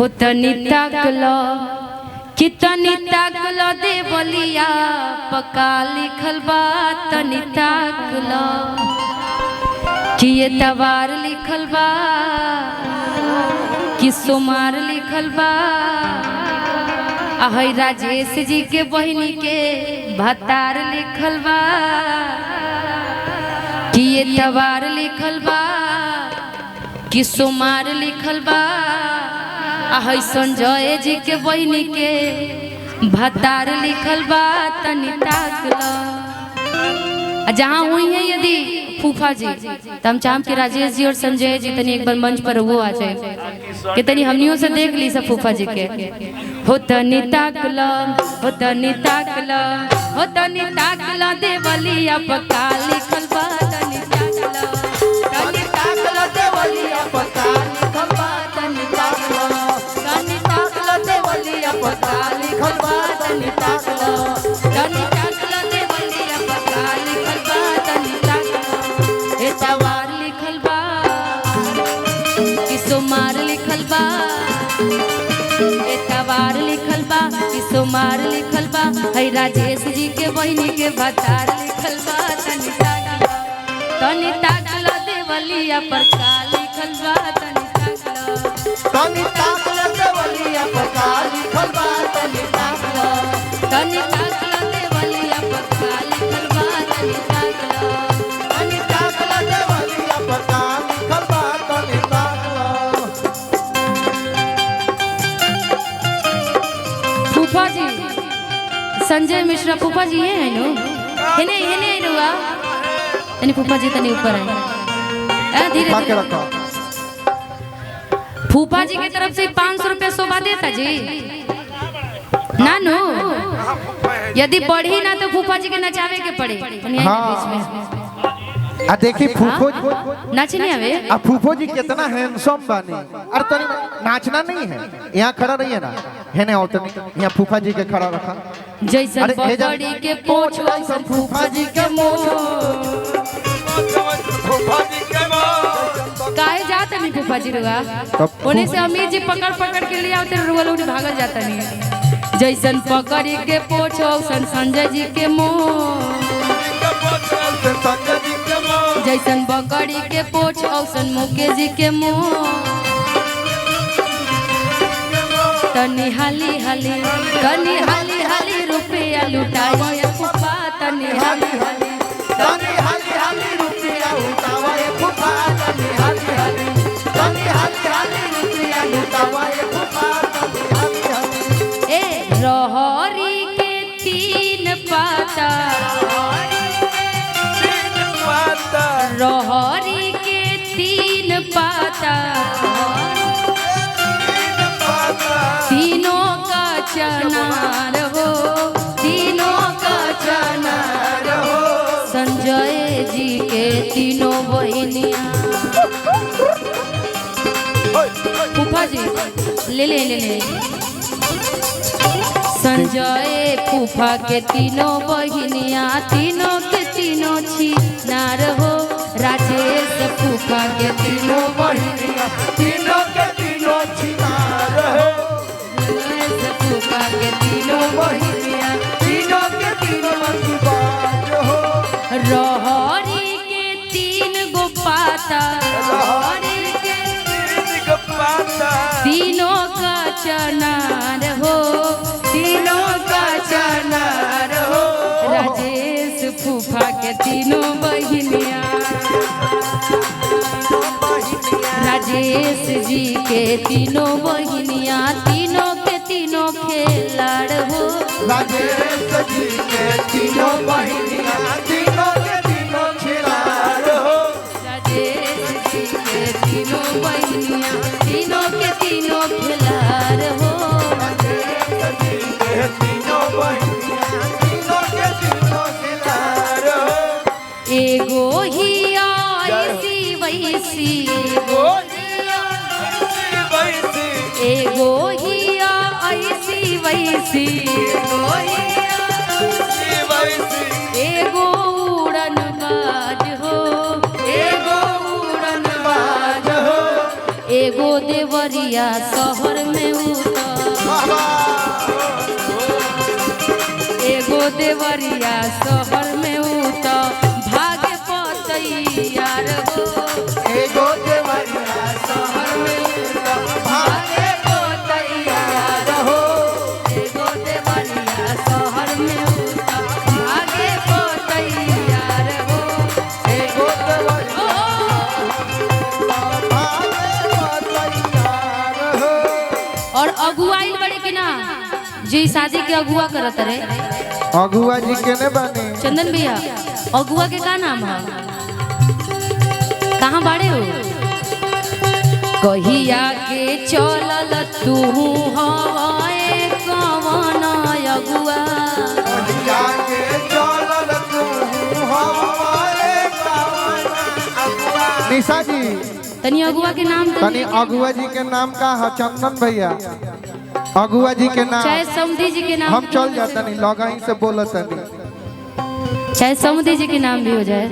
हो तनी ताकलो कि तनी ताकलो दे बलिया पका लिखल बा तनी ताकलो कि ये तवार लिखल बा कि सोमार लिखल बा आहै राजेश जी के बहिनी के भतार लिखल बा कि ये तवार लिखल बा कि सोमार लिखल बा आहै संजय जी के बहिनी के भतार लिखल बा तनी ताकलो। जहाँ हुई है यदि फूफा जी तो हम चाहम कि राजेश जी और संजय जी तनी एक बार मंच पर वो आ जाए कि तनी हमनियों से देख ली सब फूफा जी के। हो तनी ताकलो हो तनी ताकलो हो तनी ताकलो देवलिया पका लिखल बा तनी ताकलो देवलिया पका लिखल बा तनी ताकलो देवलिया पका लिखल बा तनी ताकलो देवलिया पका लिखल बा तनी ताकलो ए तवार लिखल बा कि सोमार लिखल बा ए तवार लिखल बा कि सोमार लिखल बा है राजेश जी के बहिनी के भतार लिखल बा तनी ताकलो देवलिया पर का लिखल बा तनी ताकलो देवलिया पर का लिखल बा तनी ताकलो देवलिया पर का लिखल बा तनी ताकलो देवलिया पर का लिखल बा तनी ताकलो। फूफा जी संजय मिश्रा फूफा जी ये है नो हेने हेने रुआ तनी फूफा जी तनी ऊपर है धीरे धीरे। फूफा जी की तरफ से 500 रुपया शोभा देता जी ना नो यदि बढ़ी ना तो फूफा जी के नचावे के पड़े आ देखी फूफो नाच नहीं आवे आ फूफो जी कितना हैंडसम बानी और तनी नाचना नहीं है यहाँ खड़ा रही है ना है ना यहाँ फूफा जी के खड़ा रखा जैसन पकड़ी के पोछ वैसन फूफा जी के मोह काहे जाता नहीं फूफा जी रुआ उन्हें से अमीर जी पकड़ पकड़ के लिया उधर रुआ लोग भागल जाता नहीं जैसन पकड़ी के पोछ वैसन संजय जी के मोह जैसन बकरी के पोछ औसन मुकेश जी के मुँह तनी हाली हाली रुपया लुटाई फूफा तनी हाली हाली रुपया उठावे फूफा तनी हाली रुपया लुटावे फूफा तनी ए रहरी के 3 पाता रहरी के 3 पाता तीनों का चनार हो तीनों का चनार हो संजय जी के तीनों बहनियां फूफा जी ले संजय फूफा के तीनों बहनियां तीनों के तीनों छिनार हो राजेश फूफा के तीनों बहनियां तीनों के तीनों छिनार हो राजेश फूफा के तीनों बहनियां तीनों के तीनों छिनार हो रहरी के 3 गो पाता रहरी के 3 गो पाता तीनों का चनार हो तीनों का चनार हो राजेश फूफा के तीनों बहनियां राजेश जी के तीनों बहनियां तीनों के तीनों खेलाड़ हो राजेश जी के तीनों बहनियां तीनों के तीनों खिलाड़ हो राजेश जी के तीनों बहनियां तीनों के तीनों खिलाड़ हो राजेश जी के तीनों बहनियां तीनों के तीनों खिलाड़ हो एगो ही ऐसी वैसी एगो ही ऐसी वैसी एगो उड़न बाज हो एगो उड़न बाज हो एगो देवरिया शहर में उतर, एगो देवरिया शहर में उतर भागे पतैयार हो, एगो देवरिया शहर में उतर भागे पतैयार हो, एगो देवरिया शहर में उतर भागे पतैयार हो, एगो देवरिया भागे पतैयार हो। और अगुआई बड़े कि ना जी शादी के अगुआ करत रे अगुआ जी के ने बने चंदन भैया, अगुआ के का नाम है, कहाँ बाड़े हो? कहिया के चलल तू हवाए कवन अगुआ, कहिया के चलल तू हवाए कवन अगुआ। निशा जी तनी अगुआ के नाम तनी अगुआ जी के नाम का है चंदन भैया, अगुआ जी के नाम चाहे समुदी जी के नाम, हम चल जाता नहीं लगा ही से बोलत नहीं, चाहे समुदी जी के नाम भी हो जाए।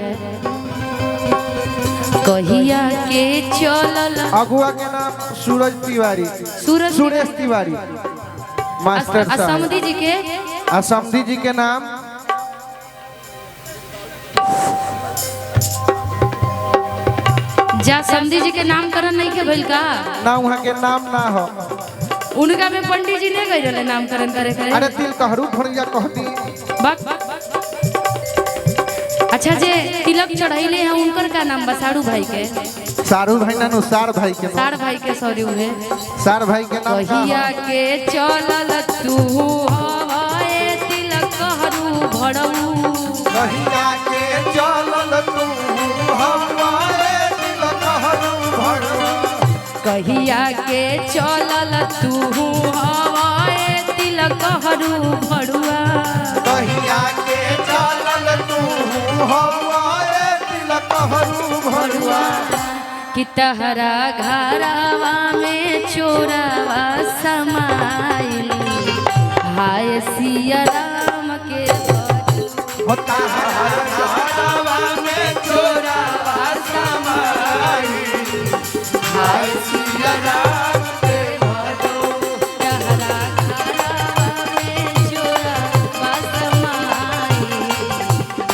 कहिया के चलल अगुआ के नाम सूरज तिवारी, सूरज सुरेश तिवारी मास्टर साहब। समुदी जी के असमधी जी के नाम जा समुदी जी के नामकरण नहीं के भइल का, ना वहाँ के नाम ना हो। उनका में पंडित जी ने गई रहे नामकरण करे करे। अरे तिल कहरू भरिया कहती बक अच्छा जे तिलक चढ़ाइले हैं उनकर का नाम बा? सारू भाई के, सारू भाई ना नु सार भाई के नाम, सार भाई के सॉरी हुए। सार भाई के नाम का कहिया के चलल तू हवाए तिलक हरू भड़ऊ, कहिया के चलल तू हवाए तिल कहरू भड़वा, कहिया के चलल तू हवाए तिलक हरू भड़ुआ, कहिया के चलल तू हवाए तिल कहरू भड़वा। कि तहरा घरवा में चोरवा समाइल, हाय सिया राम के भजो, होता हर घरवा में चोरवा समाई, हाय सिया राम के भजो। तहरा घरवा में चोरवा समाइल,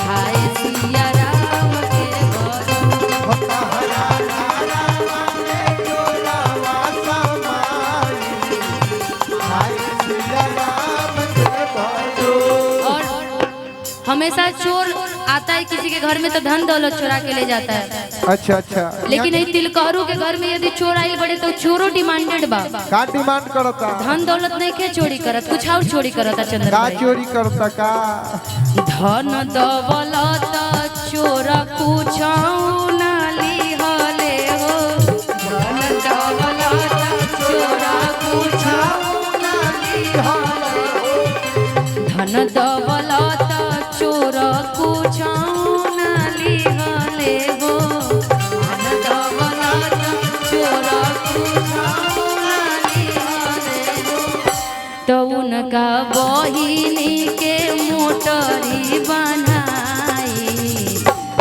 हाय सिया राम के भजो, होता हर घरवा में चोरवा समाई, हाय सिया राम के भजो। और हमेशा चोर आता है किसी के घर में तो धन दौलत चुरा के ले जाता है, अच्छा अच्छा, लेकिन ये तिलकहरू के घर में यदि चोर आई बड़े तो चोरो डिमांडेड बा, का डिमांड करता, धन दौलत नहीं के चोरी करत, कुछ और चोरी करता चंदन का भाई। चोरी करता का, धन दौलत चोर कुछौ ना लिहले हो, धन दौलत चोर कुछौ ना लिहले हो, धन दौलत चोर कुछौ ना लिहले हो, धन दौलत चोर कुछौ ना लिहले हो। तो उनका बहिनी के मोटरी बनाई,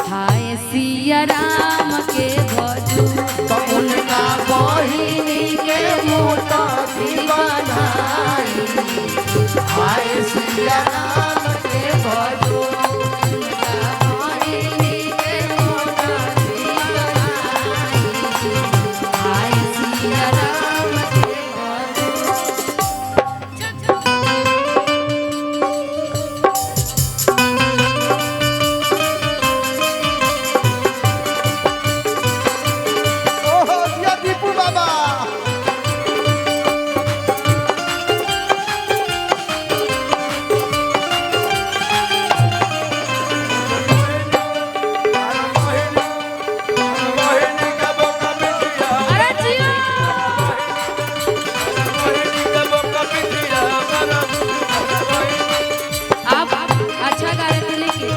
हाय सिया राम के भजू, तो उनका बहिनी के मोटरी बनाई, हाय सिया राम के भजो। उनका बहिनी के मोटरी बनाई, हाय सिया राम के भजू। ओहो दिया दीपू बाबा, अरे जियो आप अच्छा गा रहे थे लेकिन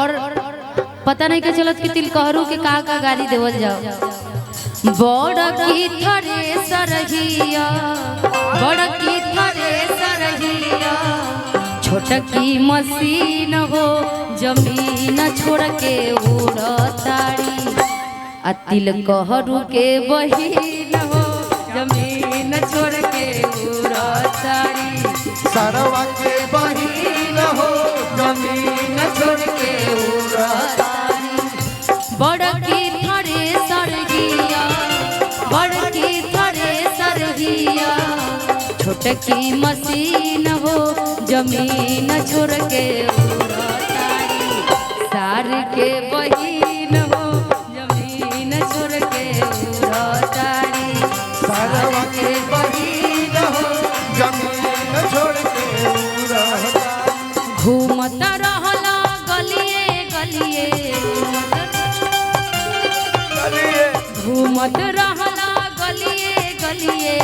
और पता नहीं क्या चलत कि तिलकहरू के का गाली देवल जाओ। बड़ की थरे सरहिया, बड़ की थरे सरहिया, छोट की मशीन हो जमीन छोड़ के उड़ताड़ी आ तिल कहरू के बहिन हो जमीन छोड़ के उड़ताड़ी सरवा के बहिन हो जमीन छोड़ के उड़ताड़ी बड़की थरे सरगिया बड़की थरे सरगिया छोटकी मशीन हो जमीन छोड़ के उड़ताड़ी सार के बहिन हो जमीन छोड़ के उड़ताड़ी सरवा के बहिन हो जमीन छोड़ के उड़ताड़ी घूमत रहला गलिए गलिए घूमत रहला गलिए गलिए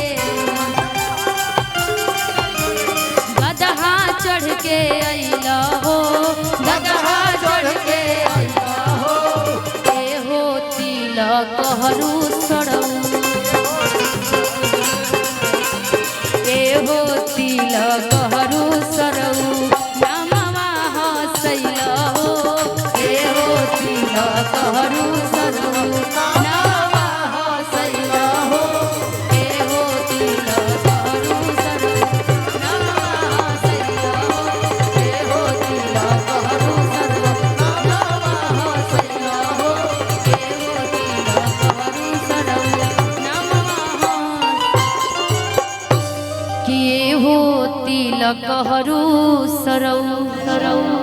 गदहा चढ़ के अइला हो गदहा चढ़ के अइला हो ए हो तिलक हरू सरऊ ए हो तिलक हरू सरऊ नामवा हसैला हो ए हो तिलक हरू सरऊ नामवा हसैला हो ए हो तिलक हरू सरऊ नामवा हसैला हो ए हो तिलक हरू सरऊ नामवा हसैला हो ए हो तिलक हरू सरऊ नामवा कि हो तिलक हरू सरऊ।